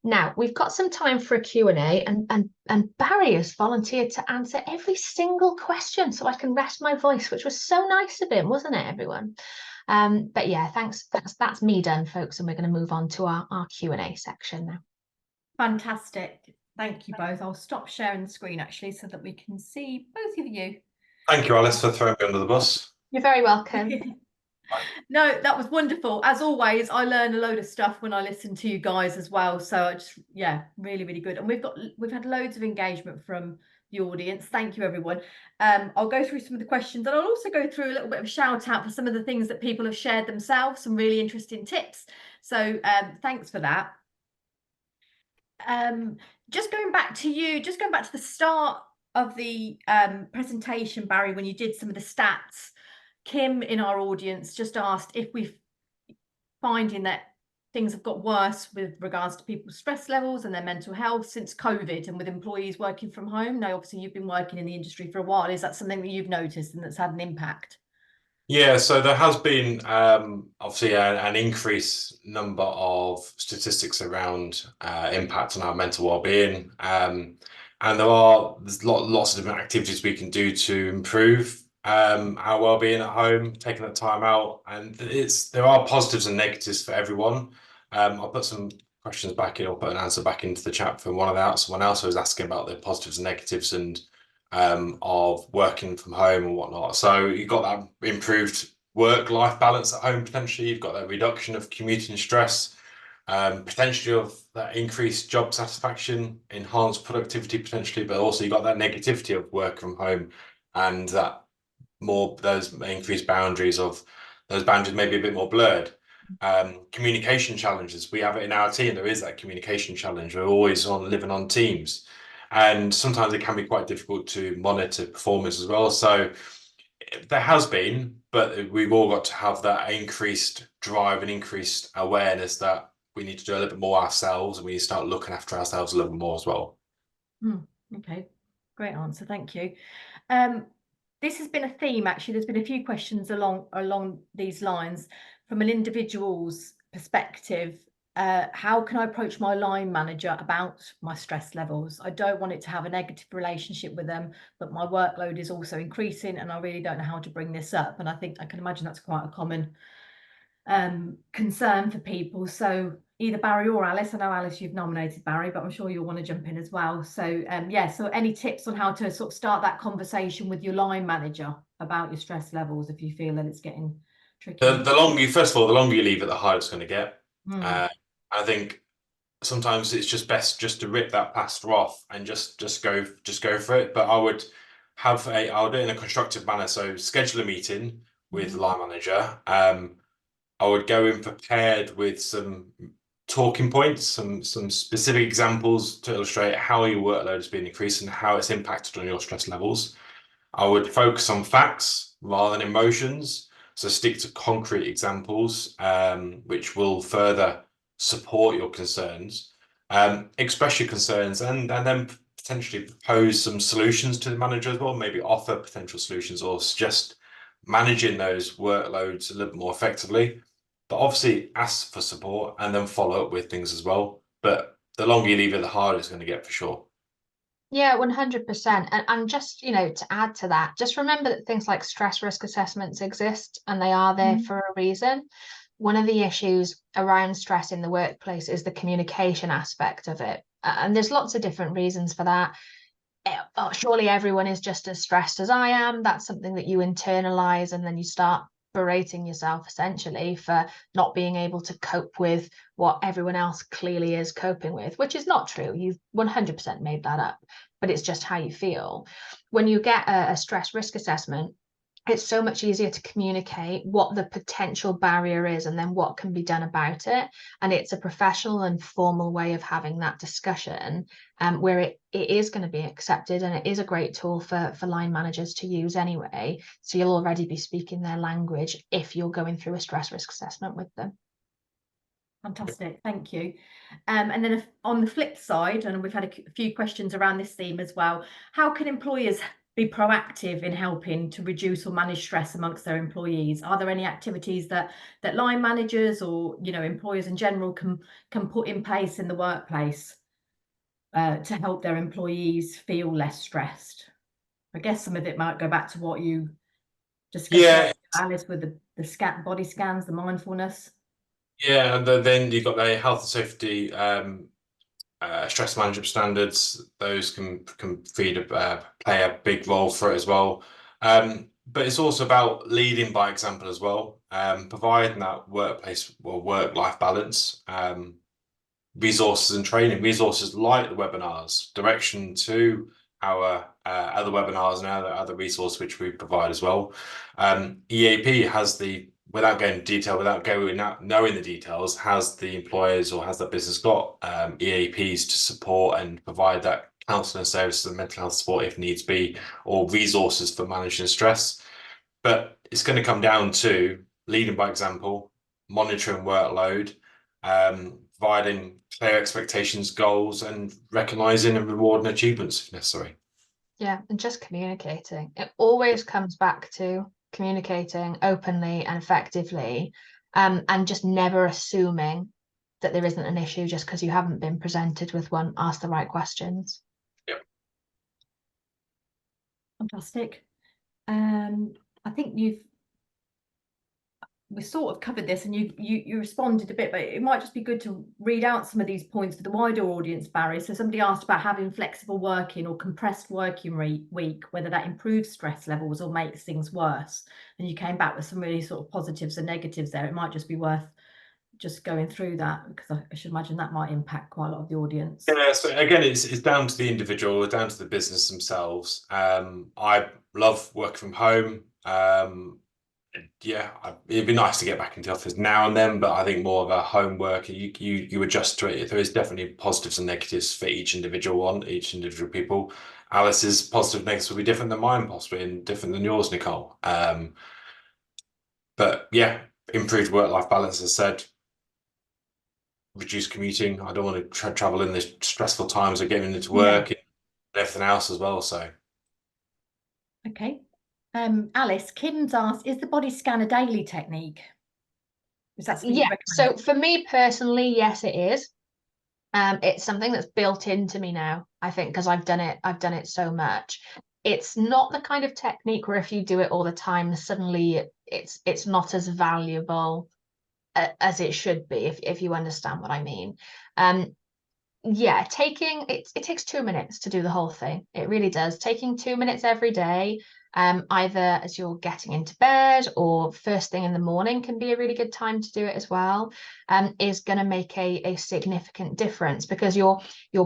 Now, we've got some time for a Q&A, and Barry has volunteered to answer every single question so I can rest my voice, which was so nice of him, wasn't it, everyone? But yeah, thanks. That's me done, folks, and we're going to move on to our Q&A section now. Fantastic. Thank you both. I'll stop sharing the screen actually so that we can see both of you. Thank you, Alice, for throwing me under the bus. You're very welcome. No, that was wonderful. As always, I learn a load of stuff when I listen to you guys as well. So I just, yeah, really, really good. And we've had loads of engagement from the audience. Thank you, everyone. I'll go through some of the questions, and I'll also go through a little bit of a shout out for some of the things that people have shared themselves, some really interesting tips. So thanks for that. Just going back to the start of the presentation, Barry, when you did some of the stats, Kim in our audience just asked if we're finding that things have got worse with regards to people's stress levels and their mental health since COVID, and with employees working from home. Now, obviously, you've been working in the industry for a while. Is that something that you've noticed and that's had an impact? Yeah, so there has been obviously an increased number of statistics around impact on our mental well-being, and there's lots of different activities we can do to improve our well-being at home, taking that time out, and there are positives and negatives for everyone. I'll put some questions back in, or put an answer back into the chat from someone else who was asking about the positives and negatives and of working from home and whatnot. So you've got that improved work-life balance at home, potentially. You've got that reduction of commuting stress, potentially of that increased job satisfaction, enhanced productivity potentially, but also you've got that negativity of work from home, and those increased boundaries may be a bit more blurred. Communication challenges, we have it in our team. There is that communication challenge. We're always living on Teams, and sometimes it can be quite difficult to monitor performance as well. So there has been, but we've all got to have that increased drive and increased awareness that we need to do a little bit more ourselves, and we need to start looking after ourselves a little bit more as well. Okay, great answer, thank you. This has been a theme, actually. There's been a few questions along these lines from an individual's perspective. How can I approach my line manager about my stress levels? I don't want it to have a negative relationship with them, but my workload is also increasing and I really don't know how to bring this up. And I think I can imagine that's quite a common concern for people. So either Barry or Alice, I know Alice you've nominated Barry, but I'm sure you'll want to jump in as well. So yeah, so any tips on how to sort of start that conversation with your line manager about your stress levels if you feel that it's getting tricky? The longer you, first of all, the longer you leave it, the harder it's going to get. I think sometimes it's just best just to rip that plaster off and just go for it. But I'll do it in a constructive manner. So schedule a meeting with the line manager. I would go in prepared with some talking points, some specific examples to illustrate how your workload has been increased and how it's impacted on your stress levels. I would focus on facts rather than emotions. So stick to concrete examples, which will further support your concerns. Express your concerns and then potentially propose some solutions to the manager as well, maybe offer potential solutions or suggest managing those workloads a little bit more effectively. But obviously ask for support and then follow up with things as well. But the longer you leave it, the harder it's going to get for sure. Yeah, 100%. And just, to add to that, just remember that things like stress risk assessments exist and they are there for a reason. One of the issues around stress in the workplace is the communication aspect of it. And there's lots of different reasons for that. Surely everyone is just as stressed as I am. That's something that you internalize and then you start berating yourself essentially for not being able to cope with what everyone else clearly is coping with, which is not true. You've 100% made that up, but it's just how you feel. When you get a stress risk assessment, it's so much easier to communicate what the potential barrier is and then what can be done about it. And it's a professional and formal way of having that discussion where it is going to be accepted, and it is a great tool for line managers to use anyway. So you'll already be speaking their language if you're going through a stress risk assessment with them. Fantastic, thank you. And then on the flip side, and we've had a few questions around this theme as well, how can employers be proactive in helping to reduce or manage stress amongst their employees? Are there any activities that line managers or employers in general can put in place in the workplace to help their employees feel less stressed? I guess some of it might go back to what you discussed, Alice, with the body scans, the mindfulness. Yeah, and then you've got the health and safety stress management standards. Those can play a big role for it as well. But it's also about leading by example as well, providing that workplace or work-life balance, resources and training, resources like the webinars, direction to our other webinars and other resources which we provide as well. EAP has without going into detail, without knowing the details, has the employers or has the business got EAPs to support and provide that counselling services and mental health support if needs be, or resources for managing stress. But it's going to come down to leading by example, monitoring workload, providing clear expectations, goals, and recognising and rewarding achievements if necessary. Yeah, and just communicating. It always comes back to communicating openly and effectively, and just never assuming that there isn't an issue just because you haven't been presented with one. Ask the right questions. Yep. Fantastic. I think we sort of covered this and you responded a bit, but it might just be good to read out some of these points for the wider audience, Barry. So somebody asked about having flexible working or compressed working week, whether that improves stress levels or makes things worse. And you came back with some really sort of positives and negatives there. It might just be worth just going through that, because I should imagine that might impact quite a lot of the audience. Yeah, so again, it's down to the individual, down to the business themselves. I love working from home. Yeah, it'd be nice to get back into the office now and then, but I think more of a homework. You adjust to it. There is definitely positives and negatives for each individual one, each individual people. Alice's positive negatives will be different than mine, possibly, and different than yours, Nicole. But yeah, improved work-life balance, as I said, reduce commuting. I don't want to travel in the stressful times of getting into work and everything else as well. So, Okay. Alice, Kim's asked, is the body scan a daily technique? Is that something you Yeah, recommend? so for me personally, yes, it is. It's something that's built into me now, I think, because I've done it so much. It's not the kind of technique where if you do it all the time, suddenly it's not as valuable as it should be, if you understand what I mean. Yeah, it takes 2 minutes to do the whole thing. It really does. Taking 2 minutes every day, either as you're getting into bed or first thing in the morning can be a really good time to do it as well, is going to make a significant difference because you're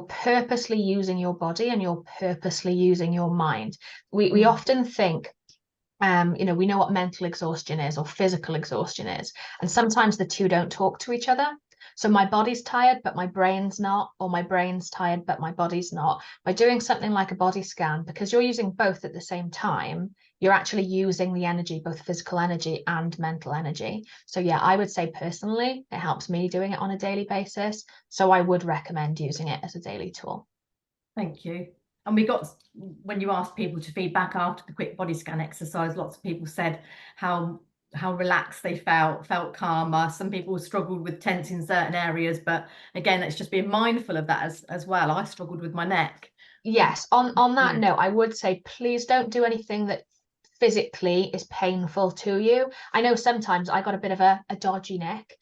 purposely using your body and you're purposely using your mind. We often think we know what mental exhaustion is or physical exhaustion is, and sometimes the two don't talk to each other. So my body's tired, but my brain's not, or my brain's tired, but my body's not. By doing something like a body scan, because you're using both at the same time, you're actually using the energy, both physical energy and mental energy. So yeah, I would say personally, it helps me doing it on a daily basis. So I would recommend using it as a daily tool. Thank you. And we got, when you asked people to feedback after the quick body scan exercise, lots of people said how relaxed they felt calmer. Some people struggled with tense in certain areas, but again, it's just being mindful of that as well. I struggled with my neck. Yes, on that note, I would say please don't do anything that physically is painful to you. I know sometimes I got a bit of a dodgy neck.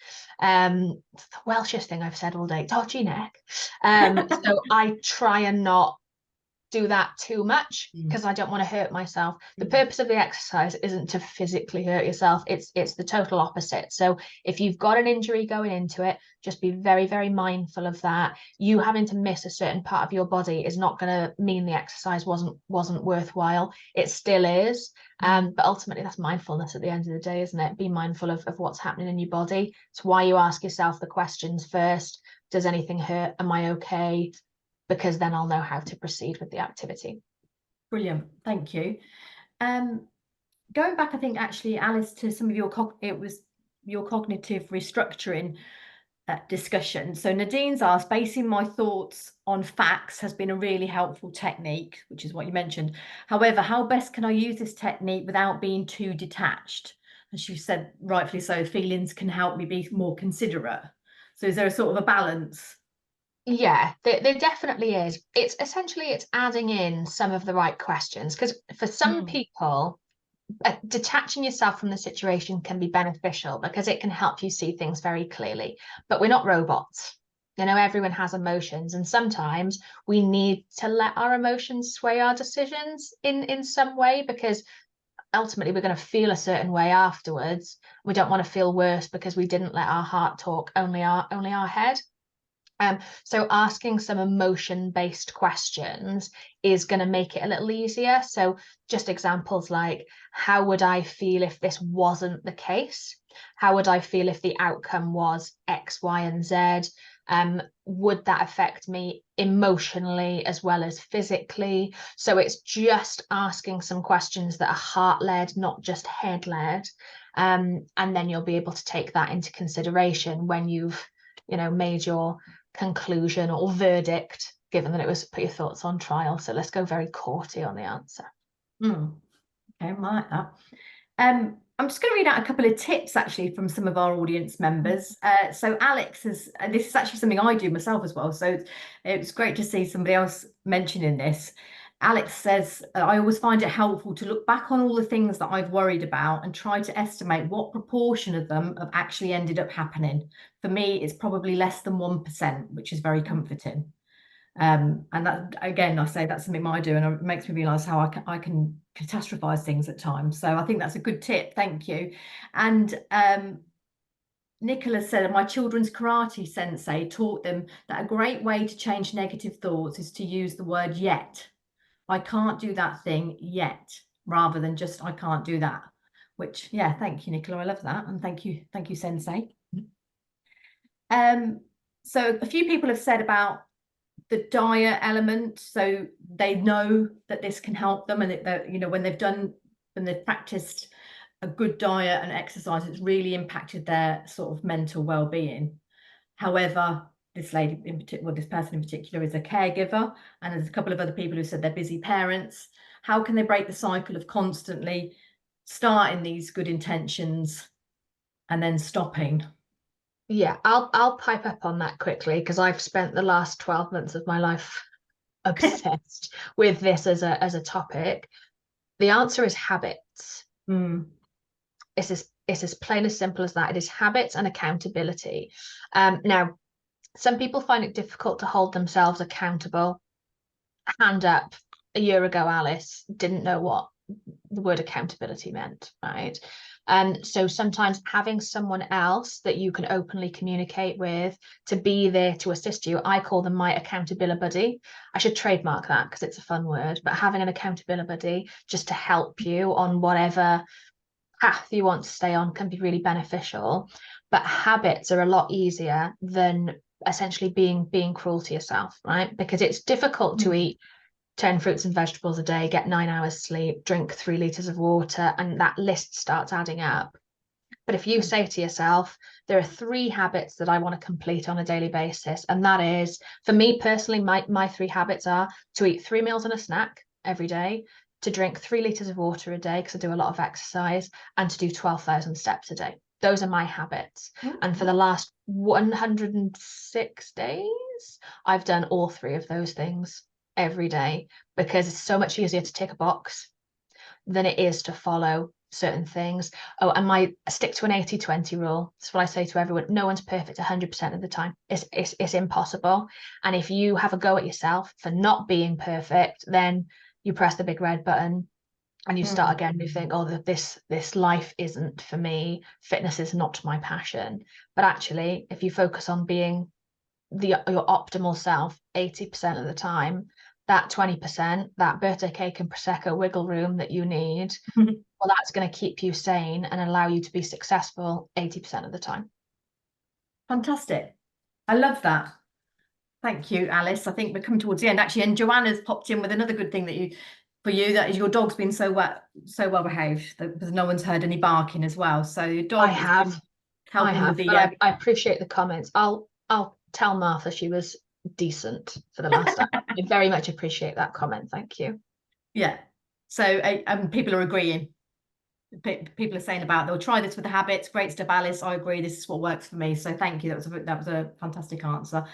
It's the Welshest thing I've said all day, dodgy neck. So I try and not do that too much because I don't want to hurt myself. The purpose of the exercise isn't to physically hurt yourself. It's the total opposite. So if you've got an injury going into it, just be very, very mindful of that. You having to miss a certain part of your body is not going to mean the exercise wasn't worthwhile. It still is. But ultimately that's mindfulness at the end of the day, isn't it? Be mindful of what's happening in your body. It's why you ask yourself the questions first. Does anything hurt? Am I okay? Because then I'll know how to proceed with the activity. Brilliant, thank you. Going back, I think actually, Alice, to some of your cognitive restructuring discussion. So Nadine's asked, basing my thoughts on facts has been a really helpful technique, which is what you mentioned. However, how best can I use this technique without being too detached? And she said, rightfully so, feelings can help me be more considerate. So is there a sort of a balance? Yeah, there definitely is. It's adding in some of the right questions because for some people, detaching yourself from the situation can be beneficial because it can help you see things very clearly. But we're not robots. Everyone has emotions, and sometimes we need to let our emotions sway our decisions in some way because ultimately we're going to feel a certain way afterwards. We don't want to feel worse because we didn't let our heart talk, only our head. So asking some emotion-based questions is going to make it a little easier. So just examples like, how would I feel if this wasn't the case? How would I feel if the outcome was X, Y, and Z? Would that affect me emotionally as well as physically? So it's just asking some questions that are heart-led, not just head-led. And then you'll be able to take that into consideration when you've made your conclusion or verdict, given that it was put your thoughts on trial. So let's go very courty on the answer. Okay, I like that. I'm just going to read out a couple of tips actually from some of our audience members. So Alex has, and this is actually something I do myself as well. So it's great to see somebody else mentioning this. Alex says, I always find it helpful to look back on all the things that I've worried about and try to estimate what proportion of them have actually ended up happening. For me, it's probably less than 1%, which is very comforting. And that, again, I say that's something I do, and it makes me realize how I can catastrophize things at times. So I think that's a good tip. Thank you. And Nicholas said, my children's karate sensei taught them that a great way to change negative thoughts is to use the word yet. I can't do that thing yet, rather than just I can't do that. which, yeah, thank you, Nicola. I love that. And thank you, Sensei. So a few people have said about the diet element, so they know that this can help them, and that, you know, when they've practiced a good diet and exercise, it's really impacted their sort of mental well-being. However, this lady in particular, this person in particular, is a caregiver, and there's a couple of other people who said they're busy parents. How can they break the cycle of constantly starting these good intentions and then stopping? Yeah, I'll pipe up on that quickly, because I've spent the last 12 months of my life obsessed with this as a topic. The answer is habits. It's as plain as simple as that. It is habits and accountability. Now, some people find it difficult to hold themselves accountable. Hand up, a year ago, Alice didn't know what the word accountability meant, right? And so sometimes having someone else that you can openly communicate with to be there to assist you, I call them my accountability buddy. I should trademark that because it's a fun word, but having an accountability buddy just to help you on whatever path you want to stay on can be really beneficial. But habits are a lot easier than essentially being cruel to yourself, right? Because it's difficult to eat 10 fruits and vegetables a day, get 9 hours sleep, drink 3 liters of water, and that list starts adding up. But if you say to yourself, there are 3 habits that I want to complete on a daily basis, and that is, for me personally, my 3 habits are to eat 3 meals and a snack every day, to drink 3 liters of water a day because I do a lot of exercise, and to do 12,000 steps a day. Those are my habits. And for the last 106 days, I've done all 3 of those things every day, because it's so much easier to tick a box than it is to follow certain things. Oh, and I stick to an 80-20 rule. That's what I say to everyone. No one's perfect 100% of the time. It's impossible. And if you have a go at yourself for not being perfect, then you press the big red button and you start again. You think, oh, this life isn't for me. Fitness is not my passion. But actually, if you focus on being your optimal self 80% of the time, that 20%, that birthday cake and prosecco wiggle room that you need, well, that's going to keep you sane and allow you to be successful 80% of the time. Fantastic. I love that. Thank you, Alice. I think we're coming towards the end actually, and Joanna's popped in with another good thing that that is your dog's been so well behaved that no one's heard any barking as well. So your dog I appreciate the comments. I'll tell Martha she was decent for the last time. I very much appreciate that comment. Thank you. Yeah. So people are agreeing. People are saying about they'll try this with the habits. Great stuff, Alice. I agree. This is what works for me. So thank you. That was a fantastic answer.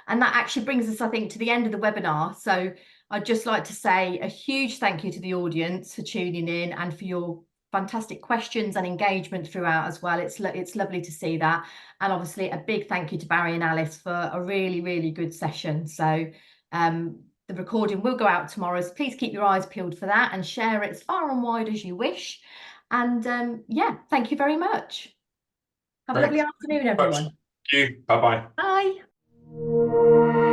And that actually brings us, I think, to the end of the webinar. So I'd just like to say a huge thank you to the audience for tuning in and for your fantastic questions and engagement throughout as well. It's lovely to see that. And obviously a big thank you to Barry and Alice for a really, really good session. So the recording will go out tomorrow, so please keep your eyes peeled for that and share it as far and wide as you wish. And yeah, thank you very much. Have a lovely afternoon, everyone. Thank you. Bye-bye. Bye.